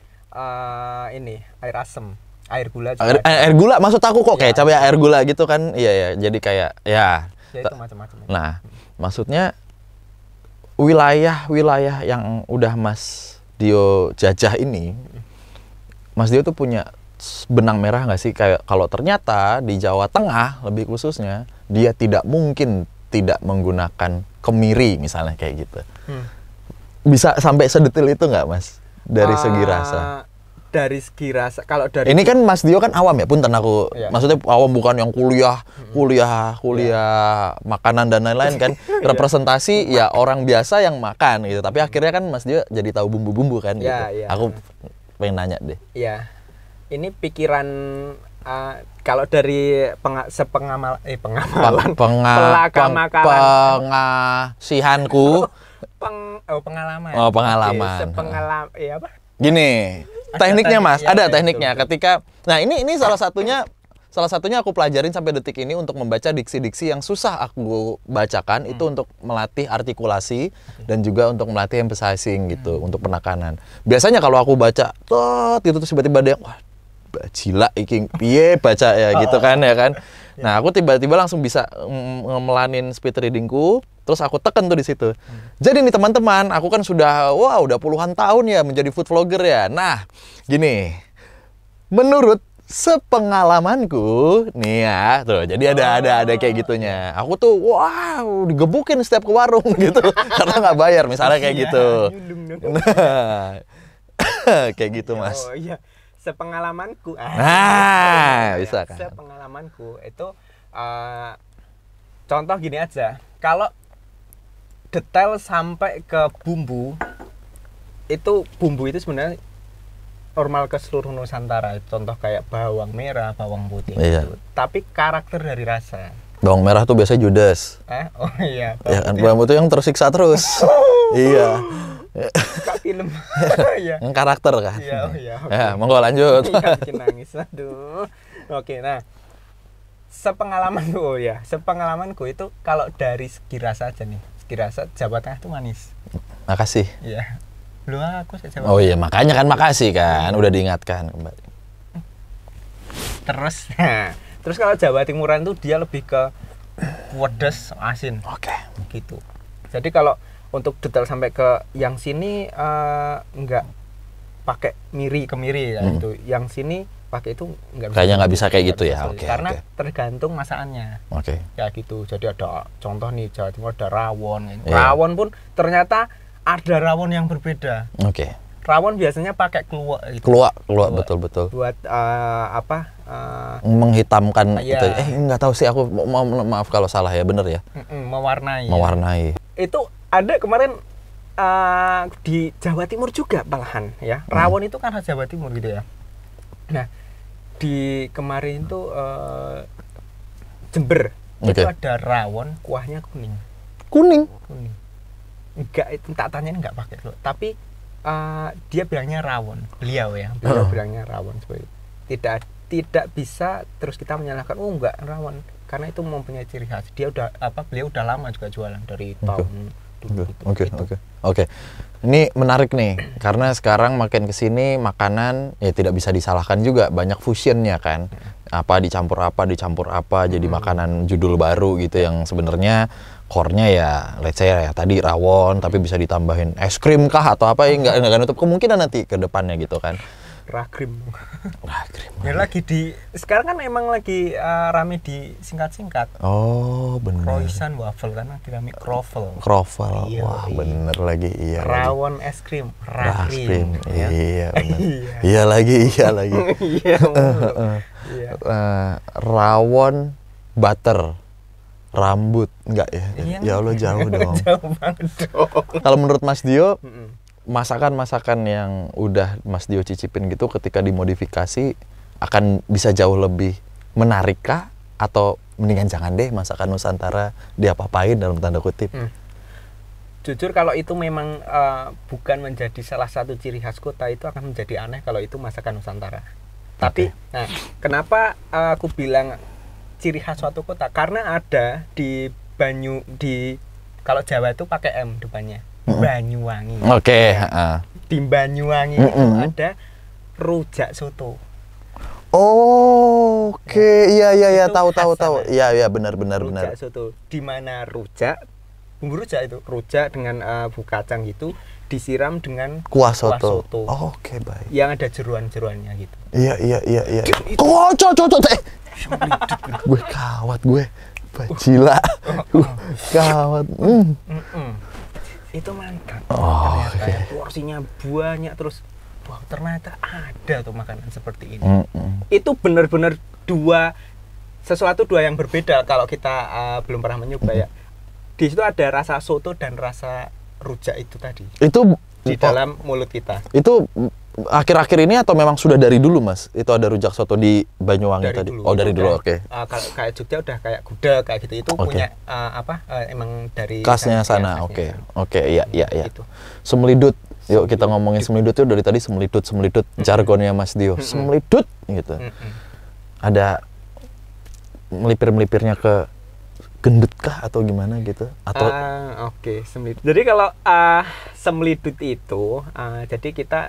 air asam, air gula juga. Air gula maksud aku kok kayak cabai air gula gitu kan. Iya. Jadi kayak ya itu macam-macam. Nah, maksudnya wilayah-wilayah yang udah Mas Dio jajah ini, Mas Dio tuh punya benang merah nggak sih? Kayak kalau ternyata di Jawa Tengah lebih khususnya, dia tidak mungkin tidak menggunakan kemiri misalnya kayak gitu. Bisa sampai sedetil itu nggak Mas? Dari segi rasa? Dari segi rasa, kalau dari ini kan Mas Dio kan awam ya, punten aku, maksudnya awam bukan yang kuliah makanan dan lain-lain kan, representasi ya orang biasa yang makan gitu, tapi akhirnya kan Mas Dio jadi tahu bumbu-bumbu kan gitu. Aku pengen nanya deh. Iya, ini pikiran kalau dari pengasihanku, pengalaman. Oh, pengalaman. Apa? Gini. Tekniknya Mas, ada tekniknya. Ketika, nah ini salah satunya aku pelajarin sampai detik ini untuk membaca diksi-diksi yang susah aku bacakan itu untuk melatih artikulasi dan juga untuk melatih emphasizing gitu untuk penekanan. Biasanya kalau aku baca, itu terus tiba-tiba ada yang wah, bajila iki piye baca ya gitu kan ya kan. Nah, aku tiba-tiba langsung bisa ngemelanin speed readingku. Terus aku tekan tuh di situ. Jadi nih teman-teman, aku kan udah puluhan tahun ya menjadi food vlogger ya. Nah, gini. Menurut sepengalamanku, nih ya, tuh. Jadi ada kayak gitunya. Aku tuh digebukin setiap ke warung gitu karena nggak bayar misalnya kayak gitu. Nah, kayak gitu, Mas. Oh iya. Sepengalamanku. Bisa kan. Sepengalamanku itu contoh gini aja. Kalau detail sampai ke bumbu itu sebenarnya normal ke seluruh Nusantara. Contoh kayak bawang merah, bawang putih gitu. Tapi karakter dari rasa bawang merah tuh biasanya judes. Oh iya, ya kan, bawang putih yang tersiksa terus. Iya. Kak film. Iya. Yang karakter kan. Iya, okay. Ya, monggo lanjut. Iya, bikin nangis. Aduh. Oke, nah. Sepengalamanku itu kalau dari segi rasa aja nih. Segi rasa Jawa Tengah itu manis. Makasih. Iya. Lu aku sik Jawa. Oh iya, makanya kan makasih kan udah diingatkan kembali. Terus kalau Jawa Timuran tuh dia lebih ke pedes asin Oke. gitu. Jadi kalau untuk detail sampai ke yang sini nggak pakai kemiri ya itu. Yang sini pakai itu nggak bisa. Kayaknya nggak bisa kayak gitu ya. Bisa. Oke. Karena Oke. tergantung masakannya. Oke. Ya gitu. Jadi ada contoh nih Jawa Timur ada rawon. Iya. Rawon pun ternyata ada rawon yang berbeda. Oke. Rawon biasanya pakai keluak gitu. Keluak betul. Buat Menghitamkan Iya. itu. Nggak tahu sih aku maaf kalau salah ya, bener ya. Mewarnai. Mewarnai. Itu ada kemarin di Jawa Timur juga malahan ya. Rawon itu kan khas Jawa Timur gitu ya. Nah, di kemarin itu Jember itu Oke. ada rawon kuahnya kuning. Kuning. Enggak, itu tak tanyain enggak pakai telur. Tapi dia bilangnya rawon. Beliau bilangnya rawon seperti itu. Tidak bisa terus kita menyalahkan enggak rawon karena itu mempunyai ciri khas. Beliau udah lama juga jualan dari tahun dulu gitu. Oke. Ini menarik nih karena sekarang makin kesini makanan ya tidak bisa disalahkan juga, banyak fusionnya kan. Dicampur apa jadi makanan judul baru gitu yang sebenarnya core-nya ya let's say ya tadi rawon tapi bisa ditambahin es krim kah atau apa ya nggak nutup kemungkinan nanti ke depannya gitu kan. Rakrim. Rakrim. Ya sekarang kan emang lagi rame di singkat-singkat. Oh, benar. Croissant waffle kan lagi rame croffle. Croffle. Iya, Wah, bener lagi iya. Rawon es krim, rakrim. Ya. Iya, bener. Iya. Iya lagi. Iya. Iya. Rawon butter. Rambut enggak ya? Iya, Ya Allah jauh dong. Jauh banget dong. Kalau menurut Mas Dio, masakan-masakan yang udah Mas Dio cicipin gitu ketika dimodifikasi akan bisa jauh lebih menarik kah? Atau mendingan jangan deh masakan Nusantara diapa-apain dalam tanda kutip? Jujur kalau itu memang bukan menjadi salah satu ciri khas kota, itu akan menjadi aneh kalau itu masakan Nusantara. Tapi, nah, kenapa aku bilang ciri khas suatu kota? Karena ada di kalau Jawa itu pakai M depannya. Banyuwangi. Oke. Di Banyuwangi itu ada rujak soto. Oh, oke. Iya, Itu tahu. khas sana. Iya, benar. Rujak soto. Di mana bumbu rujak itu, rujak dengan bumbu kacang gitu, disiram dengan Kuah soto. soto. Oh, oke, baik. Yang ada jeruan-jeruannya gitu. Iya. Gue kawat gue. Bajila. Kawat. Itu mantap. Oh, ternyata porsinya banyak terus. Wah, ternyata ada tuh makanan seperti ini. Itu benar-benar sesuatu dua yang berbeda kalau kita belum pernah mencoba ya. Di situ ada rasa soto dan rasa rujak itu tadi. Itu di dalam mulut kita. Itu akhir-akhir ini atau memang sudah dari dulu, Mas? Itu ada rujak soto di Banyuwangi Dari tadi. dulu. Oh, dari Itu dulu, udah, oke. Kalau kayak Jogja udah kayak gudeg kayak gitu. Itu Oke. punya emang dari Khasnya sana. khasnya Oke. sana. Oke, iya. Gitu. Semlidut. Yuk kita ngomongin semlidut tuh dari tadi semlidut jargonnya Mas Dio. Semlidut gitu. Ada melipir-melipirnya ke gendut kah atau gimana gitu? Atau Oke, semlidut. Jadi kalau semlidut itu jadi kita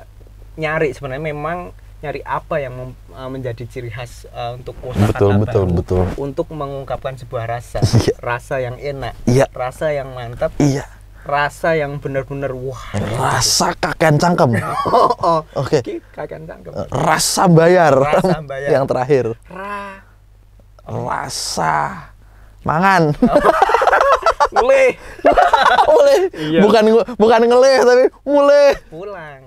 nyari sebenarnya memang nyari apa yang menjadi ciri khas untuk kosakata betul. untuk mengungkapkan sebuah rasa. Iya. Rasa yang enak, Iya. rasa yang mantap, iya, rasa yang benar-benar wah. rasa kakean cangkem. Oke. Kakek cangkem. Rasa bayar. Rasa bayar. Yang terakhir. Rasa mangan. Mulai Mulai. Iya. Bukan ngeleh tapi mulai. pulang.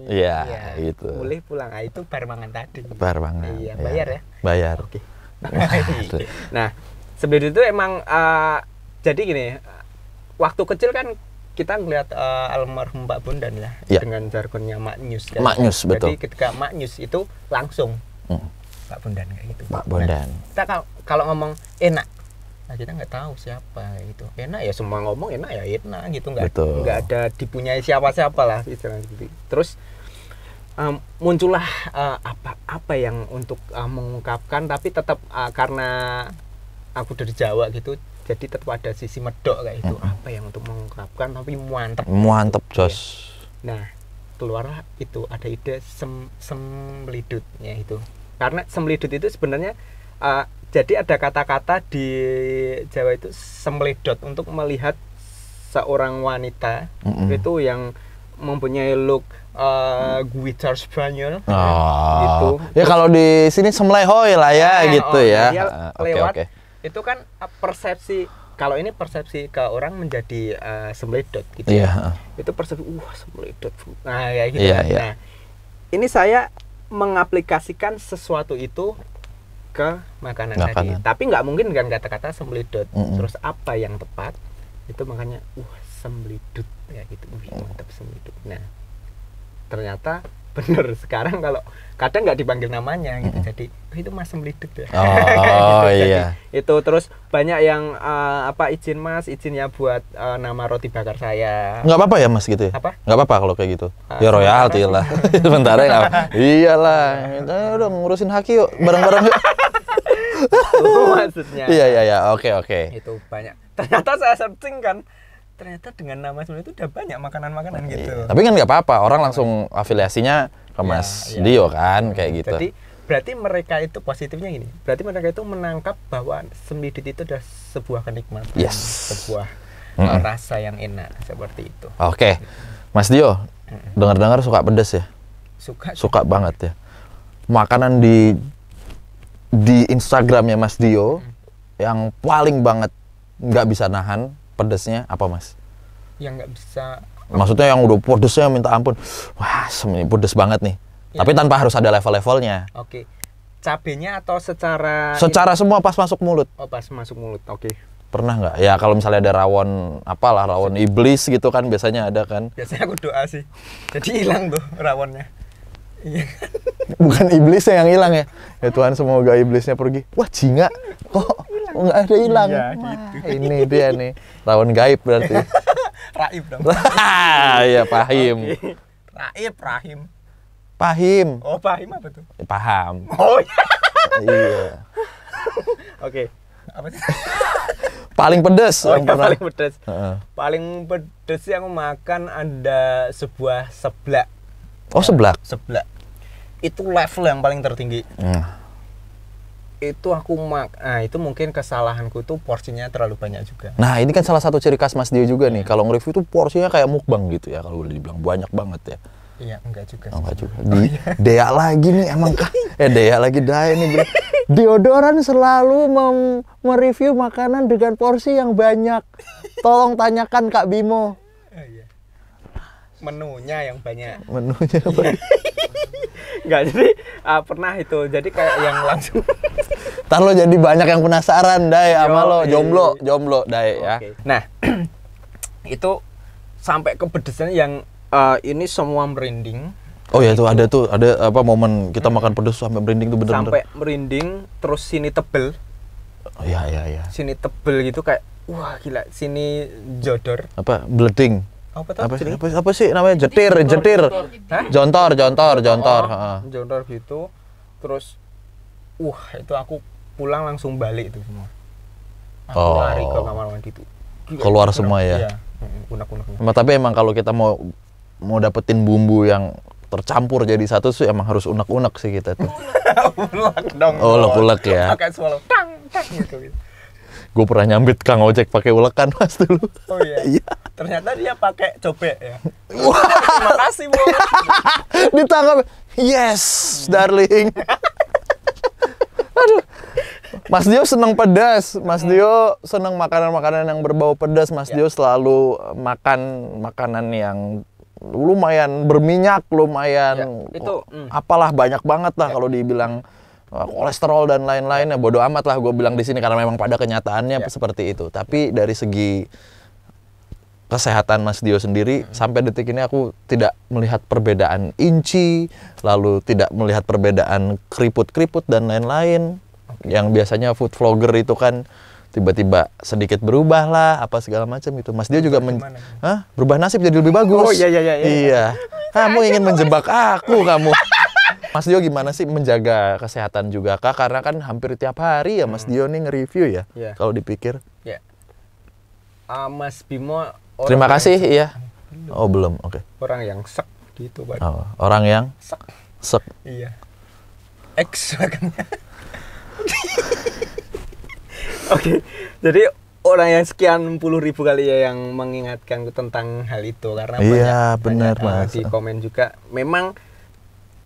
Iya, gitu. Mulai pulang. Itu bar mangan tadi. Bar mangan. Iya, bayar ya. Bayar. Oke. Nah, sebelum itu emang jadi gini, waktu kecil kan kita ngeliat almarhum Mbak Bondan ya, Iya. dengan jargonnya Mak Nyus kan. Mak Nyus, betul. Jadi ketika Mak Nyus itu langsung Mbak Bondan kayak gitu. Mbak Bondan. Nah, kita kalau ngomong enak, nah kita nggak tahu siapa gitu. Enak ya semua ngomong enak ya enak gitu, Betul. nggak ada dipunyai siapa-siapa lah istilahnya gitu. Terus muncullah apa yang untuk mengungkapkan tapi tetap karena aku dari Jawa gitu, jadi tetap ada sisi medok kayak itu. Apa yang untuk mengungkapkan tapi mantep. Mantep, Jos. Nah, keluarlah itu ada ide semlidutnya itu. Karena semlidut itu sebenarnya jadi ada kata-kata di Jawa itu semlidot untuk melihat seorang wanita itu yang mempunyai look guitar Spanyol gitu. Ya kalau di sini semlehoy lah ya gitu ya. Dia lewat Oke. itu kan persepsi, kalau ini persepsi ke orang menjadi semledot gitu. Iya. Itu persepsi semledot. Nah, ya gitu. Iya, Kan. iya. Nah, ini saya mengaplikasikan sesuatu itu ke makanan tadi. Tapi nggak mungkin kan kata-kata semledot. Terus apa yang tepat? Itu makanya semledut ya gitu. Mantap semledut. Nah, ternyata bener sekarang kalau kadang nggak dipanggil namanya gitu, jadi itu Mas semledut ya. Oh gitu. iya. Jadi, itu terus banyak yang izin Mas, izinnya buat nama roti bakar saya. Nggak apa-apa ya Mas gitu ya? Apa? Nggak apa-apa kalau kayak gitu. Ya royalti lah. Sementara nggak apa. Iyalah. Udah ngurusin haki yuk, bareng-bareng yuk. Maksudnya. Iya. Oke. Itu banyak. Ternyata saya searching kan. Ternyata dengan nama semledut itu udah banyak makanan-makanan gitu. Iya. Tapi kan nggak apa-apa, orang langsung afiliasinya ke Mas Dio kan, kayak gitu. Jadi berarti mereka itu positifnya gini. Berarti mereka itu menangkap bahwa semlidut itu adalah sebuah kenikmatan, sebuah rasa yang enak seperti itu. Oke. Mas Dio, dengar-dengar suka pedas ya? Suka banget ya. Makanan di Instagramnya Mas Dio yang paling banget nggak bisa nahan pedesnya apa Mas? Yang nggak bisa. Maksudnya yang udah pedesnya minta ampun. Wah, ini pedes banget nih. Ya. Tapi tanpa harus ada level-levelnya. Oke. Cabenya atau secara? Secara semua pas masuk mulut. Oh, pas masuk mulut. Oke. Pernah nggak? Ya kalau misalnya ada rawon rawon iblis gitu kan biasanya ada kan. Biasanya aku doa sih. Jadi hilang tuh rawonnya. Iya. Bukan iblisnya yang hilang ya. Ya Tuhan semoga iblisnya pergi. Wah, jingga. Kok nggak ada hilang? Iya, wah, gitu. Ini dia nih. Rawon gaib berarti. Raib dong. Iya, pahim. Okay. Raib, rahim. Pahim. Oh, pahim apa tuh? Paham. Oh iya. Iya. Oke. Apa sih? Paling pedes. Oh, ya, paling pedes. Paling pedes yang aku makan ada sebuah seblak. Oh, seblak. Seblak. Itu level yang paling tertinggi. Itu aku nah itu mungkin kesalahanku tuh porsinya terlalu banyak juga. Nah ini kan salah satu ciri khas Mas Dio juga nih. Kalau nge-review tuh porsinya kayak mukbang gitu ya. Kalau boleh dibilang banyak banget ya. Iya, enggak juga. Enggak juga. Dea lagi nih emang Dea lagi Dea nih bilang, deodoran selalu mereview makanan dengan porsi yang banyak. Tolong tanyakan Kak Bimo. Iya. Menunya yang banyak. Menunya banyak. Enggak, jadi pernah itu. Jadi kayak yang langsung Ntar lo jadi banyak yang penasaran, Dai, sama lo. Jomblo, Dai, ya. Nah, itu sampai ke pedesan yang ini semua merinding. Oh ya, itu ada apa momen kita makan pedes sampai merinding tuh bener-bener. Sampai merinding, terus sini tebel. Oh iya. Sini tebel gitu kayak, wah gila, sini jodor. Apa, bleeding. Apa sih namanya? Jetir. Hah? Jontor. Jontor gitu. Terus itu aku pulang langsung balik itu semua. Aku lari ke kamar mandi itu. Keluar semua ya. Iya. Unek-unek. Tapi emang kalau kita mau dapetin bumbu yang tercampur jadi satu sih emang harus unek-unek sih kita tuh. Ulek dong. Oh, ulek ya. Pakai swallow tang gitu. Gue pernah nyambit Kang Ojek pakai ulekan Mas dulu. Oh iya. Ternyata dia pakai cobek ya. Terima kasih, Bu. Ditangkap. Yes, darling. Aduh. Mas Dio seneng pedas. Mas Dio seneng makanan-makanan yang berbau pedas. Mas Dio selalu makan makanan yang lumayan berminyak, lumayan apalah banyak banget lah kalau dibilang kolesterol dan lain-lainnya. Bodoh amat lah gue bilang di sini karena memang pada kenyataannya seperti itu. Tapi dari segi kesehatan Mas Dio sendiri sampai detik ini aku tidak melihat perbedaan inci, lalu tidak melihat perbedaan keriput-keriput dan lain-lain. Yang biasanya food vlogger itu kan tiba-tiba sedikit berubah lah apa segala macam itu. Mas Dio juga berubah nasib jadi lebih bagus. Oh iya. Iya. Kamu ingin menjebak aku kamu. Mas Dio gimana sih menjaga kesehatan juga Kak? Karena kan hampir tiap hari ya Mas Dio nih nge-review ya. Kalau dipikir. Ya. Mas Bimo terima kasih iya. Oh belum, oke. Orang yang sek gitu Pak. Oh, orang yang Sek. sek. Iya. X belakangnya. Oke, jadi orang yang sekian puluh ribu kali ya yang mengingatkan tentang hal itu karena Iya, benar, banyak Mas. di komen juga memang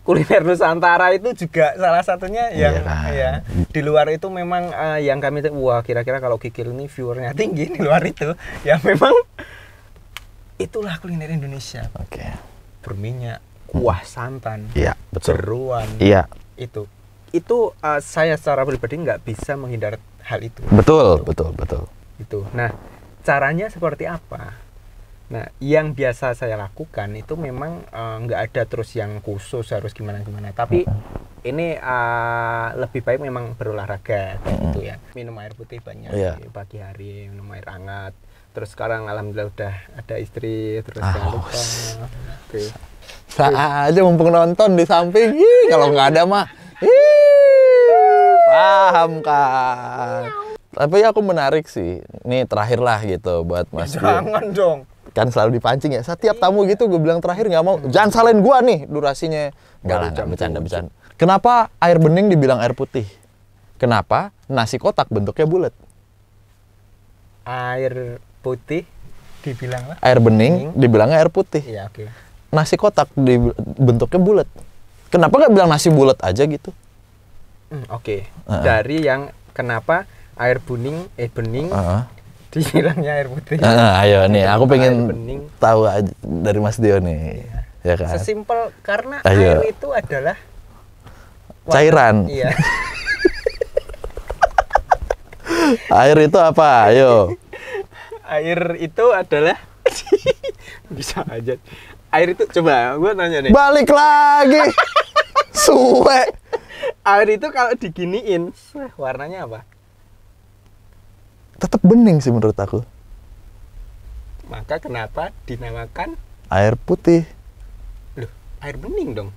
kuliner Nusantara itu juga salah satunya yang Iya kan. ya di luar itu memang yang kami wah kira-kira kalau Kikil ini viewernya tinggi di luar itu ya memang itulah kuliner Indonesia Oke. berminyak kuah santan Iya, betul. jeruan Iya, itu saya secara pribadi nggak bisa menghindar hal itu. betul. Itu. Nah, caranya seperti apa? Nah, yang biasa saya lakukan itu memang nggak ada terus yang khusus harus gimana. Tapi ini lebih baik memang berolahraga kayak gitu ya. Minum air putih banyak Iya. di pagi hari, minum air hangat. Terus sekarang alhamdulillah udah ada istri, terus jangan lupa. Oke. Sah aja mumpung nonton di samping. Ih, kalau nggak ada mah. Paham kan. Tapi aku menarik sih. Ini terakhir lah gitu buat Mas Dio. Jangan dong. Kan selalu dipancing ya. Setiap tamu gitu gue bilang terakhir nggak mau. Jangan salahin gua nih durasinya. Enggak lah, nggak bercanda. Kenapa air bening dibilang air putih? Kenapa nasi kotak bentuknya bulat? Air putih dibilang lah. Air bening dibilangnya air putih. Iya, oke. Nasi kotak bentuknya bulat. Kenapa nggak bilang nasi bulat aja gitu? Oke. Dari yang kenapa air bening dibilangnya air putih. Ayo nih, aku Kenapa pengen air bening? tahu aja dari Mas Dio nih. Ya kan? Sesimpel karena Ayo. air itu adalah Cairan. Iya. Air itu apa? Ayo. Air itu adalah bisa aja. Air itu coba gue nanya nih. Balik lagi. Suwe. Air itu kalau diginiin warnanya apa? Tetap bening sih menurut aku. Maka kenapa dinamakan Air putih. loh, air bening dong.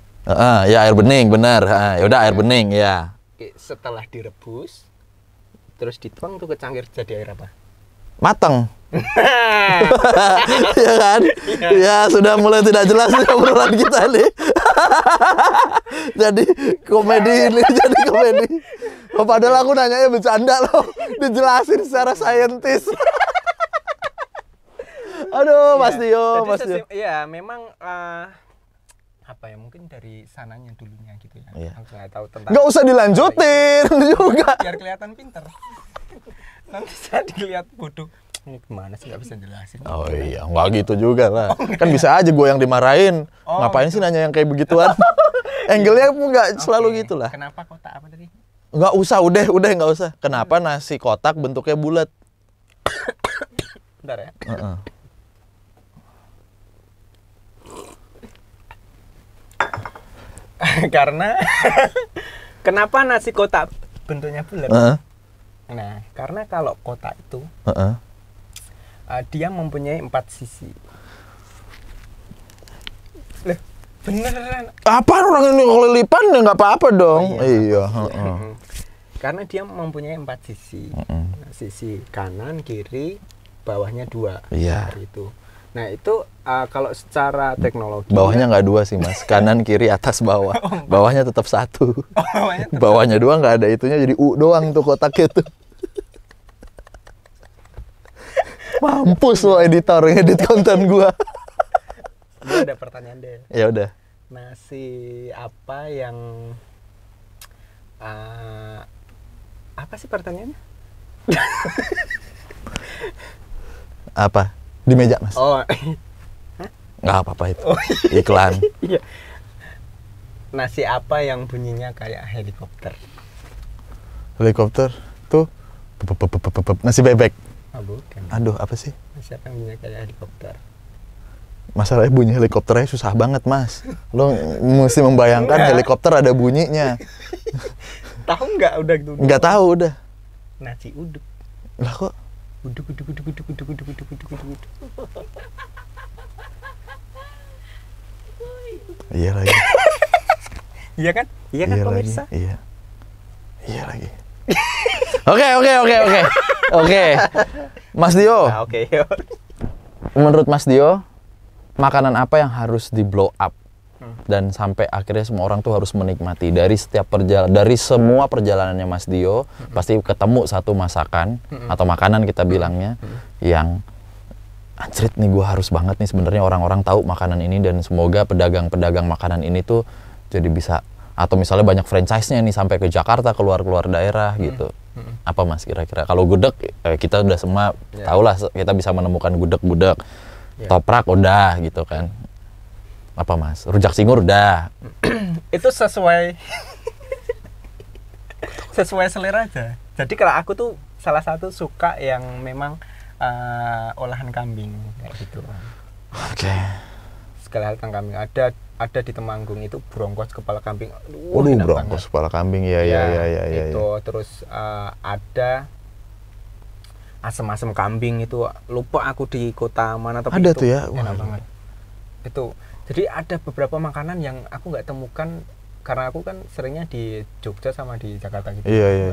Ya air bening, benar. Ya udah air bening ya. Oke, setelah direbus terus dituang tuh ke cangkir jadi air apa? Mateng. Ya kan? Ya sudah mulai tidak jelas nih obrolan kita nih. Jadi komedi ini jadi komedi. Oh, padahal aku nanyanya bercanda loh. Dijelasin secara saintis. Aduh, Mas Dio, Mas Dio. Iya, memang apa ya mungkin dari sananya dulunya gitu ya. Iya. Aku nggak tahu tentang. Nggak usah dilanjutin juga. Biar kelihatan pinter. Nanti saya dilihat bodoh. Ini gimana sih nggak bisa jelasin? Oh iya, nggak gitu juga lah. Kan bisa aja gue yang dimarahin. Ngapain sih nanya yang kayak begituan? Angle-nya pun nggak selalu gitu lah. Kenapa kotak apa tadi? Nggak usah, udah nggak usah. Kenapa nasi kotak bentuknya bulat? Bentar ya. Karena kenapa nasi kotak bentuknya bulat? Nah, karena kalau kotak itu dia mempunyai 4 sisi. Loh, beneran? Apa orang ini kelilipan ya nggak apa-apa dong. Oh, iya. Iya. Karena dia mempunyai 4 sisi. Nah, sisi kanan, kiri, bawahnya 2. Iya. Itu. Nah, itu kalau secara teknologi Bawahnya nggak 2 sih mas, kanan kiri atas bawah. Bawahnya tetap 1. Bawahnya 2 nggak ada itunya, jadi U doang tuh kotaknya tuh. Mampus lo editor ngedit konten gua. Gua ada pertanyaan deh. Ya udah. Nasi apa yang apa sih pertanyaannya? Apa? Di meja mas. Oh. Nggak apa-apa itu. Iklan. Iya. Nasi apa yang bunyinya kayak helikopter? Helikopter tuh nasi bebek. Oh, bukan. Aduh, apa sih? Nasi apa yang bunyinya kayak helikopter? Masalahnya bunyi helikopternya susah banget, Mas. Lo mesti membayangkan helikopter ada bunyinya. Tahu nggak udah gitu? Nggak tahu udah. Nasi uduk. Lah kok? Uduk. Iya lagi. Iya kan? Iya kan pemirsa? Iya. Iya lagi. Oke. Mas Dio. Oke. Menurut Mas Dio, makanan apa yang harus di blow up dan sampai akhirnya semua orang tuh harus menikmati dari dari semua perjalanannya Mas Dio pasti ketemu satu masakan atau makanan kita bilangnya yang anjrit nih, gue harus banget nih sebenarnya orang-orang tahu makanan ini, dan semoga pedagang-pedagang makanan ini tuh jadi bisa, atau misalnya banyak franchise-nya nih sampai ke Jakarta, keluar daerah gitu. Apa Mas kira-kira? Kalau gudeg kita udah semua tahu lah, kita bisa menemukan gudeg-gudeg. Toprak udah gitu kan. Apa Mas? Rujak cingur udah. Itu sesuai selera aja. Jadi kalau aku tuh salah satu suka yang memang olahan kambing kayak gitu. Oke. Segala hal tentang kambing ada di Temanggung itu bronkos kepala kambing. Waduh, bronkos kepala kambing ya. Itu terus ada asam-asam kambing itu, lupa aku di kota mana, tapi ada itu tuh ya. enak banget. Itu jadi ada beberapa makanan yang aku nggak temukan karena aku kan seringnya di Jogja sama di Jakarta gitu.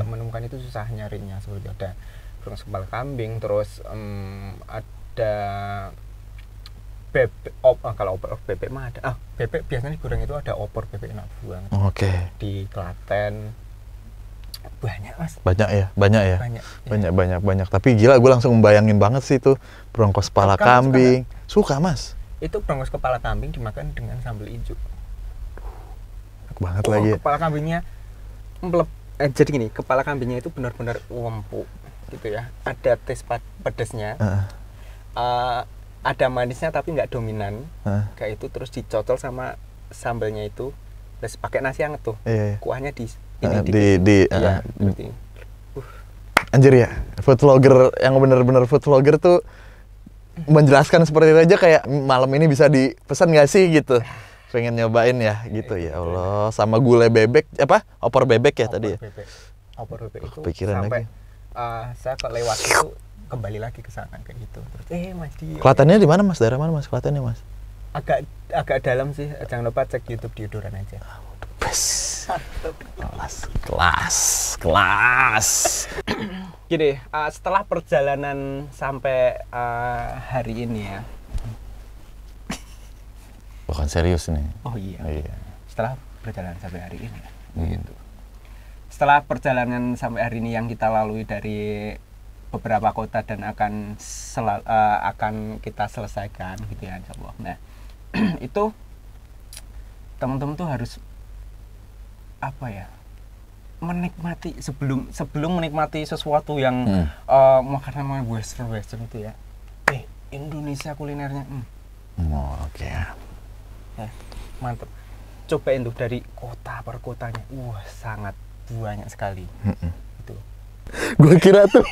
Menemukan itu susah nyarinya. Seperti ada bronkos kepala kambing, terus ada bebek, kalau opor bebek mah ada. Bebek biasanya digoreng itu ada opor bebek enak banget. Oke. Di Klaten banyak Mas. Banyak. Tapi gila, gue langsung membayangin banget sih itu bronkos kepala kambing. Suka Mas. Itu bronkos kepala kambing dimakan dengan sambal hijau. Enak banget lagi. Kepala kambingnya jadi gini, kepala kambingnya itu benar-benar empuk gitu ya. Ada tes pedesnya. Ada manisnya tapi nggak dominan. Kayak itu terus dicocol sama sambalnya itu. Terus pakai nasi hangat tuh. Kuahnya Anjir ya, food vlogger yang bener-bener food vlogger tuh menjelaskan seperti itu aja kayak malam ini bisa dipesan nggak sih gitu, pengen nyobain ya gitu. Ya Allah, sama gulai bebek opor bebek ya tadi ya. Opor bebek itu kepikiran sampai lagi. saya kalau lewat itu kembali lagi ke sana kayak gitu. Terus Mas Dio. Kelatannya di mana Mas? Daerah mana Mas? Kelatannya Mas? Agak dalam sih. Jangan lupa cek YouTube Diodoran aja. Kelas. Gini, setelah perjalanan sampai hari ini ya. Bukan serius nih. Oh iya. Setelah perjalanan sampai hari ini ya. Gitu. Setelah perjalanan sampai hari ini yang kita lalui dari beberapa kota dan akan kita selesaikan gitu ya, insyaallah. Nah, itu teman-teman tuh harus menikmati sebelum menikmati sesuatu yang makanan western itu ya. Indonesia kulinernya oke. Mantap. Cobain tuh dari kota per kotanya. Sangat banyak sekali. Itu. Gue kira tuh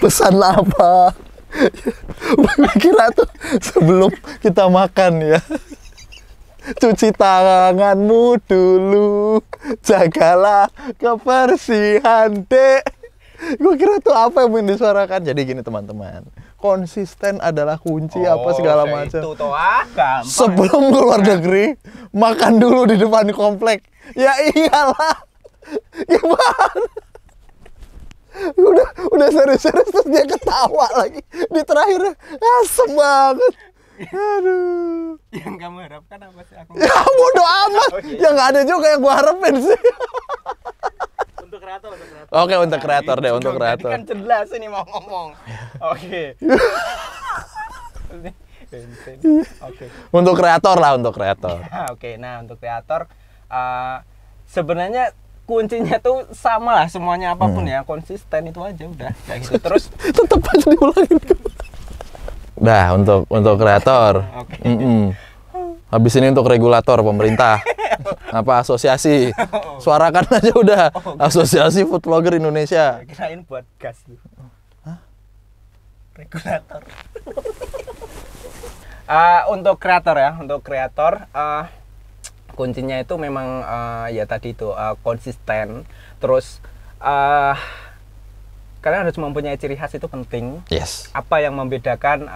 pesan apa? Gue kira tuh sebelum kita makan ya, cuci tanganmu dulu, jagalah kebersihan dek. Gue kira tuh apa yang mau disuarakan. Jadi gini teman-teman, konsisten adalah kunci apa segala macam. Itu toh gampang. Sebelum keluar negeri, makan dulu di depan komplek. Ya iyalah, gimana? Udah serius-serius terus dia ketawa lagi di terakhirnya, asem banget. Aduh. Yang kamu harapkan apa sih? Ya bodo amat. Ya nggak ada juga yang gua harapin sih. Untuk kreator. Oke, untuk kreator deh, untuk kreator. Kan jelas ini mau ngomong. Oke. Untuk kreator lah, untuk kreator. Oke, nah untuk kreator sebenarnya kuncinya tuh sama lah semuanya, apapun ya, konsisten itu aja udah kayak gitu. Terus tetap aja diulangin. Udah untuk kreator. Habis ini untuk regulator pemerintah. Apa asosiasi? Suarakan aja udah. Asosiasi Food Vlogger Indonesia. Kirain buat gas tuh. Regulator. Untuk kreator kuncinya itu memang ya tadi itu konsisten, terus kalian harus mempunyai ciri khas, itu penting. Yes. Apa yang membedakan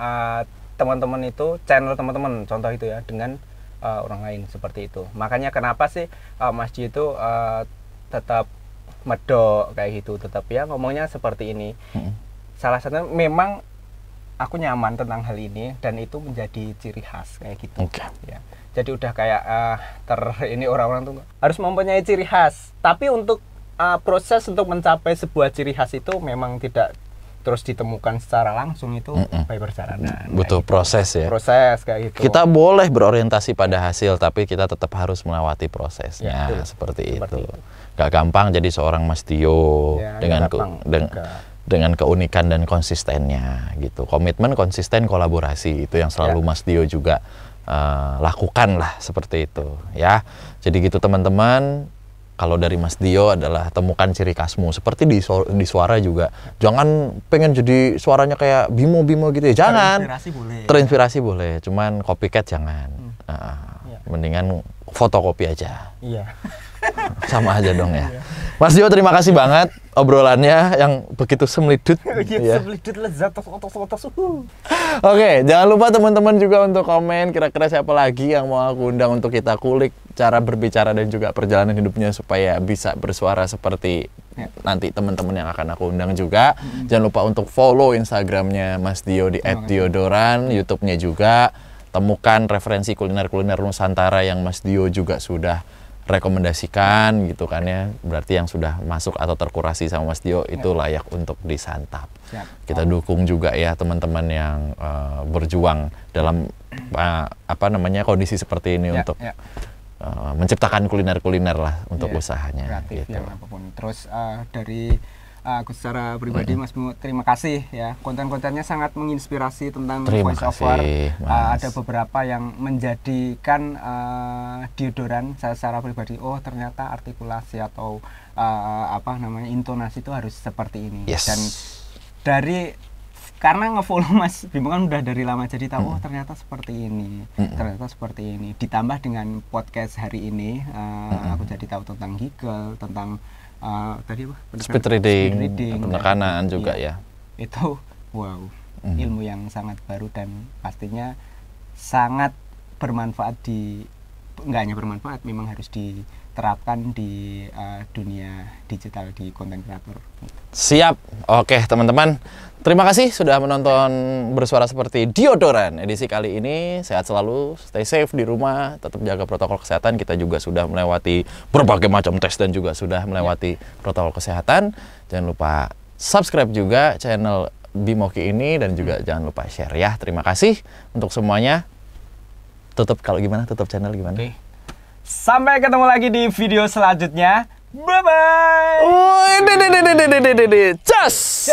teman-teman itu, channel teman-teman contoh itu ya, dengan orang lain seperti itu. Makanya kenapa sih Mas Dio itu tetap medok kayak gitu, tetap ya ngomongnya seperti ini. Salah satunya memang aku nyaman tentang hal ini dan itu menjadi ciri khas kayak gitu. Oke. Ya. Jadi udah kayak ini orang-orang tuh harus mempunyai ciri khas. Tapi untuk proses untuk mencapai sebuah ciri khas itu memang tidak terus ditemukan secara langsung, itu by perjalanan. Butuh gitu. proses ya. Proses kayak gitu. Kita boleh berorientasi pada hasil, tapi kita tetap harus melewati prosesnya. Ya, seperti itu. Gak gampang jadi seorang Mas Dio ya, dengan keunikan dan konsistennya gitu. Komitmen, konsisten, kolaborasi itu yang selalu Mas Dio juga lakukan lah, seperti itu ya. Jadi gitu teman-teman. Kalau dari Mas Dio adalah temukan ciri khasmu. Seperti di suara juga. Jangan pengen jadi suaranya kayak Bimo gitu ya. Jangan. Terinspirasi boleh. Terinspirasi boleh. Cuman copycat jangan. Mendingan fotokopi aja. Iya. Sama aja dong ya. Mas Dio, terima kasih banget obrolannya yang begitu semlidut. Ya. Semlidut lezat. Oke, jangan lupa teman-teman juga untuk komen kira-kira siapa lagi yang mau aku undang untuk kita kulik cara berbicara dan juga perjalanan hidupnya supaya bisa bersuara seperti nanti teman-teman yang akan aku undang juga. Jangan lupa untuk follow Instagramnya Mas Dio di @diodoran, YouTube-nya juga. Temukan referensi kuliner-kuliner Nusantara yang Mas Dio juga sudah rekomendasikan gitu kan ya. Berarti yang sudah masuk atau terkurasi sama Mas Dio itu layak untuk disantap. Kita dukung juga ya teman-teman yang berjuang dalam kondisi seperti ini untuk menciptakan kuliner-kuliner lah untuk usahanya. Kreatif gitu. yang apapun. Terus dari aku secara pribadi Mas Bimo, terima kasih ya, konten-kontennya sangat menginspirasi tentang voice over. Ada beberapa yang menjadikan deodoran saya secara pribadi, oh ternyata artikulasi atau intonasi itu harus seperti ini. Dan karena ngefollow Mas Bimo kan udah dari lama, jadi tahu oh ternyata seperti ini, ditambah dengan podcast hari ini aku jadi tahu tentang giggle, tentang tadi apa? Speed reading penekanan juga ya. Itu wow, ilmu yang sangat baru dan pastinya sangat bermanfaat nggak hanya bermanfaat, memang harus diterapkan di dunia digital, di konten kreator. Siap. Oke teman-teman, terima kasih sudah menonton Bersuara Seperti Diodoran edisi kali ini. Sehat selalu, stay safe di rumah, tetap jaga protokol kesehatan. Kita juga sudah melewati berbagai macam tes dan juga sudah melewati protokol kesehatan. Jangan lupa subscribe juga channel Bimoki ini dan juga jangan lupa share ya. Terima kasih untuk semuanya. Tutup channel gimana? Oke. Sampai ketemu lagi di video selanjutnya. Bye bye. Woi, Cas.